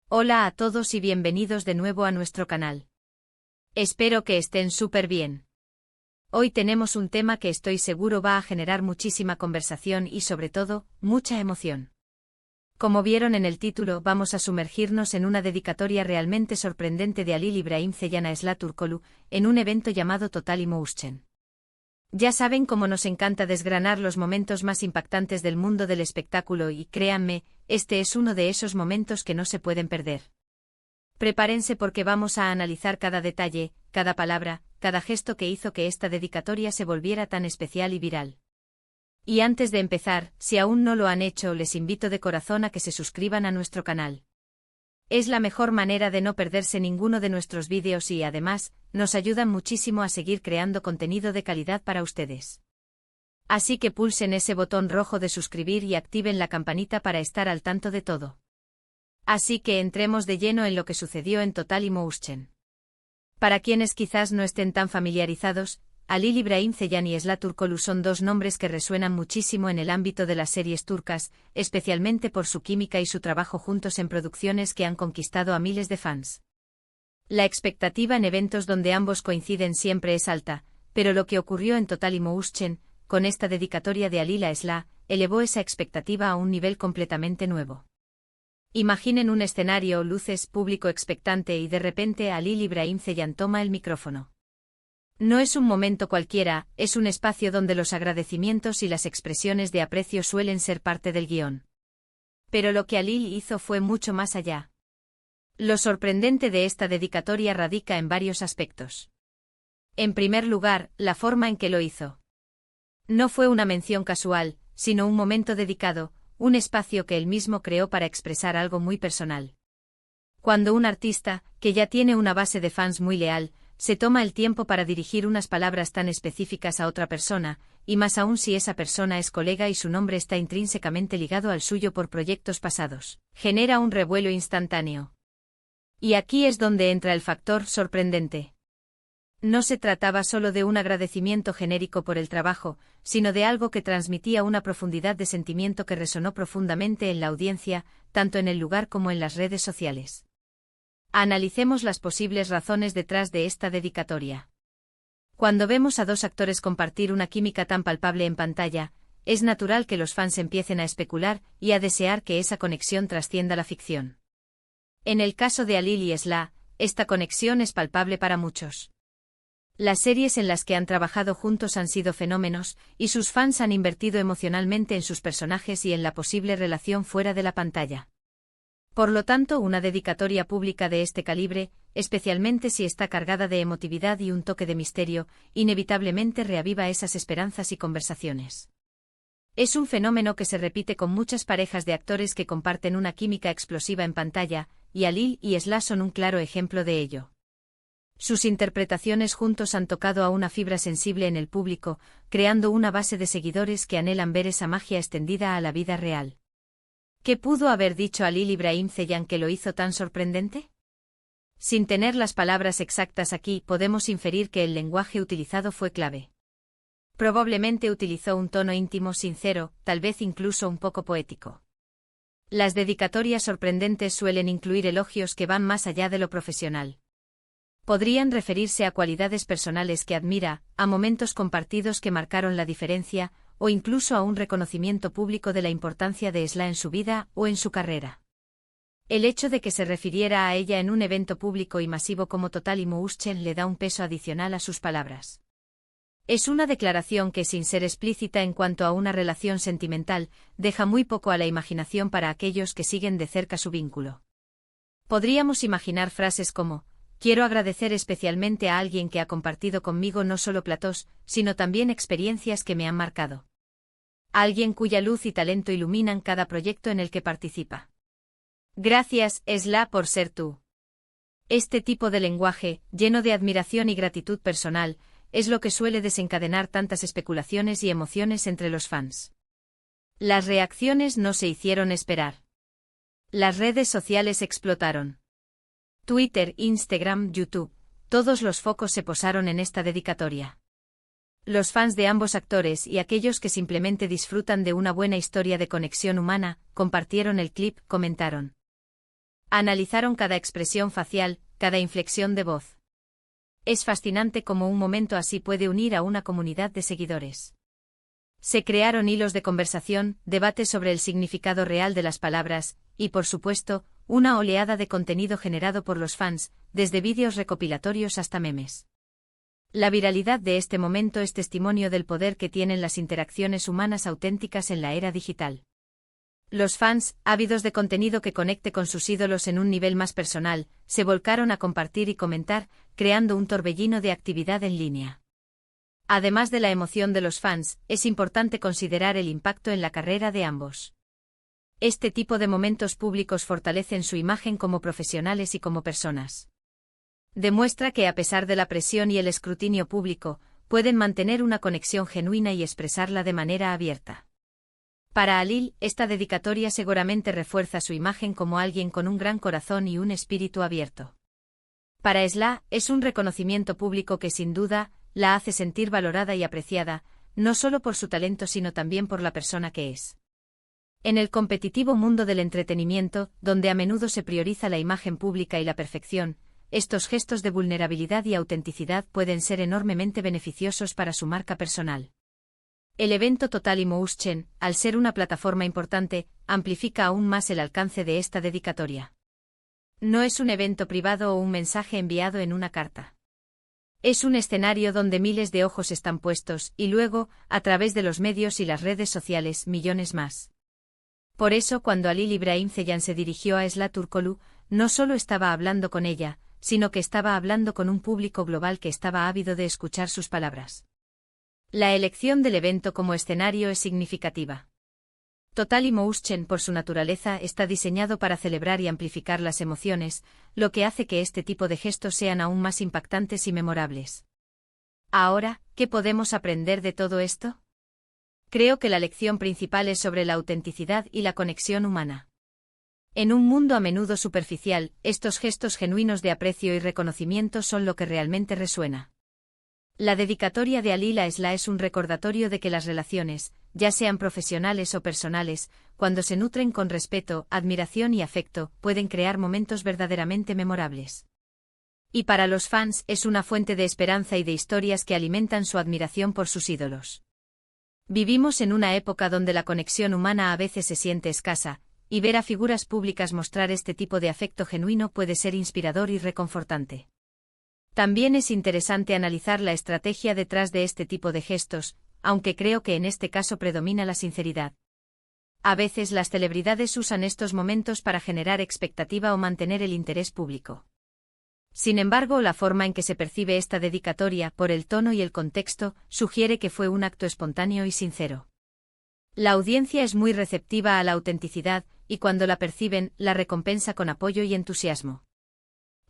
Hola a todos y bienvenidos de nuevo a nuestro canal. Espero que estén súper bien. Hoy tenemos un tema que estoy seguro va a generar muchísima conversación y sobre todo, mucha emoción. Como vieron en el título, vamos a sumergirnos en una dedicatoria realmente sorprendente de Halil İbrahim Ceylan a Esla Türkoğlu, en un evento llamado Total Emotion. Ya saben cómo nos encanta desgranar los momentos más impactantes del mundo del espectáculo y, créanme, este es uno de esos momentos que no se pueden perder. Prepárense porque vamos a analizar cada detalle, cada palabra, cada gesto que hizo que esta dedicatoria se volviera tan especial y viral. Y antes de empezar, si aún no lo han hecho, les invito de corazón a que se suscriban a nuestro canal. Es la mejor manera de no perderse ninguno de nuestros vídeos y, además, nos ayudan muchísimo a seguir creando contenido de calidad para ustedes. Así que pulsen ese botón rojo de suscribir y activen la campanita para estar al tanto de todo. Así que entremos de lleno en lo que sucedió en Total Emotion. Para quienes quizás no estén tan familiarizados, Halil İbrahim Ceylan y Esla Türkoğlu son dos nombres que resuenan muchísimo en el ámbito de las series turcas, especialmente por su química y su trabajo juntos en producciones que han conquistado a miles de fans. La expectativa en eventos donde ambos coinciden siempre es alta, pero lo que ocurrió en Total Emotion, con esta dedicatoria de Halil a Esla, elevó esa expectativa a un nivel completamente nuevo. Imaginen un escenario, luces, público expectante y de repente Halil İbrahim Ceylan toma el micrófono. No es un momento cualquiera, es un espacio donde los agradecimientos y las expresiones de aprecio suelen ser parte del guión. Pero lo que Halil hizo fue mucho más allá. Lo sorprendente de esta dedicatoria radica en varios aspectos. En primer lugar, la forma en que lo hizo. No fue una mención casual, sino un momento dedicado, un espacio que él mismo creó para expresar algo muy personal. Cuando un artista, que ya tiene una base de fans muy leal, se toma el tiempo para dirigir unas palabras tan específicas a otra persona, y más aún si esa persona es colega y su nombre está intrínsecamente ligado al suyo por proyectos pasados, genera un revuelo instantáneo. Y aquí es donde entra el factor sorprendente. No se trataba solo de un agradecimiento genérico por el trabajo, sino de algo que transmitía una profundidad de sentimiento que resonó profundamente en la audiencia, tanto en el lugar como en las redes sociales. Analicemos las posibles razones detrás de esta dedicatoria. Cuando vemos a dos actores compartir una química tan palpable en pantalla, es natural que los fans empiecen a especular y a desear que esa conexión trascienda la ficción. En el caso de Halil y Esla, esta conexión es palpable para muchos. Las series en las que han trabajado juntos han sido fenómenos, y sus fans han invertido emocionalmente en sus personajes y en la posible relación fuera de la pantalla. Por lo tanto, una dedicatoria pública de este calibre, especialmente si está cargada de emotividad y un toque de misterio, inevitablemente reaviva esas esperanzas y conversaciones. Es un fenómeno que se repite con muchas parejas de actores que comparten una química explosiva en pantalla, y Halil y Esla son un claro ejemplo de ello. Sus interpretaciones juntos han tocado a una fibra sensible en el público, creando una base de seguidores que anhelan ver esa magia extendida a la vida real. ¿Qué pudo haber dicho Halil İbrahim Ceylan que lo hizo tan sorprendente? Sin tener las palabras exactas aquí, podemos inferir que el lenguaje utilizado fue clave. Probablemente utilizó un tono íntimo, sincero, tal vez incluso un poco poético. Las dedicatorias sorprendentes suelen incluir elogios que van más allá de lo profesional. Podrían referirse a cualidades personales que admira, a momentos compartidos que marcaron la diferencia, o incluso a un reconocimiento público de la importancia de Esla en su vida o en su carrera. El hecho de que se refiriera a ella en un evento público y masivo como Total Emotion le da un peso adicional a sus palabras. Es una declaración que, sin ser explícita en cuanto a una relación sentimental, deja muy poco a la imaginación para aquellos que siguen de cerca su vínculo. Podríamos imaginar frases como: quiero agradecer especialmente a alguien que ha compartido conmigo no solo platós, sino también experiencias que me han marcado. Alguien cuya luz y talento iluminan cada proyecto en el que participa. Gracias, Esla, por ser tú. Este tipo de lenguaje, lleno de admiración y gratitud personal, es lo que suele desencadenar tantas especulaciones y emociones entre los fans. Las reacciones no se hicieron esperar. Las redes sociales explotaron. Twitter, Instagram, YouTube, todos los focos se posaron en esta dedicatoria. Los fans de ambos actores y aquellos que simplemente disfrutan de una buena historia de conexión humana, compartieron el clip, comentaron: Analizaron cada expresión facial, cada inflexión de voz. Es fascinante cómo un momento así puede unir a una comunidad de seguidores. Se crearon hilos de conversación, debates sobre el significado real de las palabras, y por supuesto, una oleada de contenido generado por los fans, desde vídeos recopilatorios hasta memes. La viralidad de este momento es testimonio del poder que tienen las interacciones humanas auténticas en la era digital. Los fans, ávidos de contenido que conecte con sus ídolos en un nivel más personal, se volcaron a compartir y comentar, creando un torbellino de actividad en línea. Además de la emoción de los fans, es importante considerar el impacto en la carrera de ambos. Este tipo de momentos públicos fortalecen su imagen como profesionales y como personas. Demuestra que a pesar de la presión y el escrutinio público, pueden mantener una conexión genuina y expresarla de manera abierta. Para Alil, esta dedicatoria seguramente refuerza su imagen como alguien con un gran corazón y un espíritu abierto. Para Esla, es un reconocimiento público que sin duda, la hace sentir valorada y apreciada, no solo por su talento sino también por la persona que es. En el competitivo mundo del entretenimiento, donde a menudo se prioriza la imagen pública y la perfección, estos gestos de vulnerabilidad y autenticidad pueden ser enormemente beneficiosos para su marca personal. El evento Totalimotion, al ser una plataforma importante, amplifica aún más el alcance de esta dedicatoria. No es un evento privado o un mensaje enviado en una carta. Es un escenario donde miles de ojos están puestos, y luego, a través de los medios y las redes sociales, millones más. Por eso cuando Alil Ibrahim Ceylan se dirigió a Esla Turkoglu, no solo estaba hablando con ella, sino que estaba hablando con un público global que estaba ávido de escuchar sus palabras. La elección del evento como escenario es significativa. Totalimotion, por su naturaleza, está diseñado para celebrar y amplificar las emociones, lo que hace que este tipo de gestos sean aún más impactantes y memorables. Ahora, ¿qué podemos aprender de todo esto? Creo que la lección principal es sobre la autenticidad y la conexión humana. En un mundo a menudo superficial, estos gestos genuinos de aprecio y reconocimiento son lo que realmente resuena. La dedicatoria de Alil a Esla es un recordatorio de que las relaciones, ya sean profesionales o personales, cuando se nutren con respeto, admiración y afecto, pueden crear momentos verdaderamente memorables. Y para los fans es una fuente de esperanza y de historias que alimentan su admiración por sus ídolos. Vivimos en una época donde la conexión humana a veces se siente escasa, y ver a figuras públicas mostrar este tipo de afecto genuino puede ser inspirador y reconfortante. También es interesante analizar la estrategia detrás de este tipo de gestos, aunque creo que en este caso predomina la sinceridad. A veces las celebridades usan estos momentos para generar expectativa o mantener el interés público. Sin embargo, la forma en que se percibe esta dedicatoria, por el tono y el contexto, sugiere que fue un acto espontáneo y sincero. La audiencia es muy receptiva a la autenticidad, y cuando la perciben, la recompensa con apoyo y entusiasmo.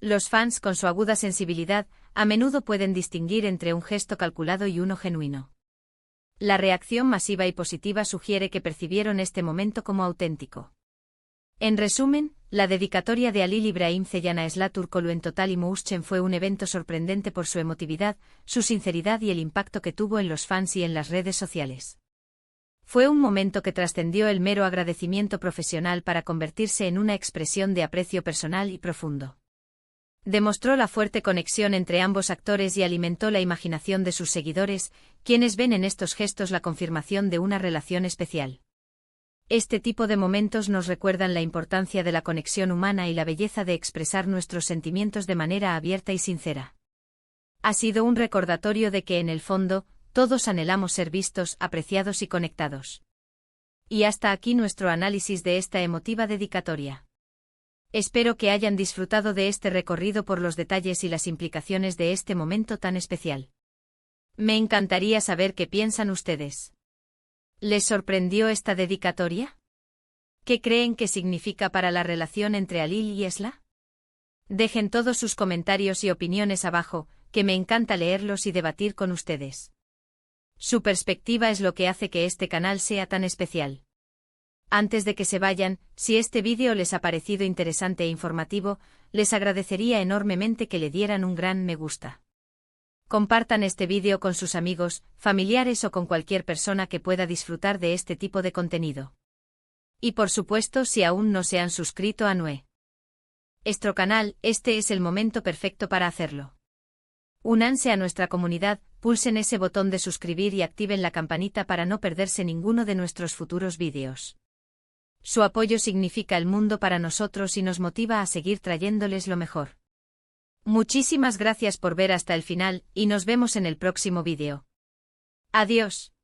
Los fans, con su aguda sensibilidad, a menudo pueden distinguir entre un gesto calculado y uno genuino. La reacción masiva y positiva sugiere que percibieron este momento como auténtico. En resumen, la dedicatoria de Alil Ibrahim Ceylan a Esla Turkoglu en Totalimotion fue un evento sorprendente por su emotividad, su sinceridad y el impacto que tuvo en los fans y en las redes sociales. Fue un momento que trascendió el mero agradecimiento profesional para convertirse en una expresión de aprecio personal y profundo. Demostró la fuerte conexión entre ambos actores y alimentó la imaginación de sus seguidores, quienes ven en estos gestos la confirmación de una relación especial. Este tipo de momentos nos recuerdan la importancia de la conexión humana y la belleza de expresar nuestros sentimientos de manera abierta y sincera. Ha sido un recordatorio de que en el fondo, todos anhelamos ser vistos, apreciados y conectados. Y hasta aquí nuestro análisis de esta emotiva dedicatoria. Espero que hayan disfrutado de este recorrido por los detalles y las implicaciones de este momento tan especial. Me encantaría saber qué piensan ustedes. ¿Les sorprendió esta dedicatoria? ¿Qué creen que significa para la relación entre Alil y Esla? Dejen todos sus comentarios y opiniones abajo, que me encanta leerlos y debatir con ustedes. Su perspectiva es lo que hace que este canal sea tan especial. Antes de que se vayan, si este vídeo les ha parecido interesante e informativo, les agradecería enormemente que le dieran un gran me gusta. Compartan este vídeo con sus amigos, familiares o con cualquier persona que pueda disfrutar de este tipo de contenido. Y por supuesto, si aún no se han suscrito a Nue nuestro canal, este es el momento perfecto para hacerlo. Únanse a nuestra comunidad, pulsen ese botón de suscribir y activen la campanita para no perderse ninguno de nuestros futuros vídeos. Su apoyo significa el mundo para nosotros y nos motiva a seguir trayéndoles lo mejor. Muchísimas gracias por ver hasta el final, y nos vemos en el próximo vídeo. Adiós.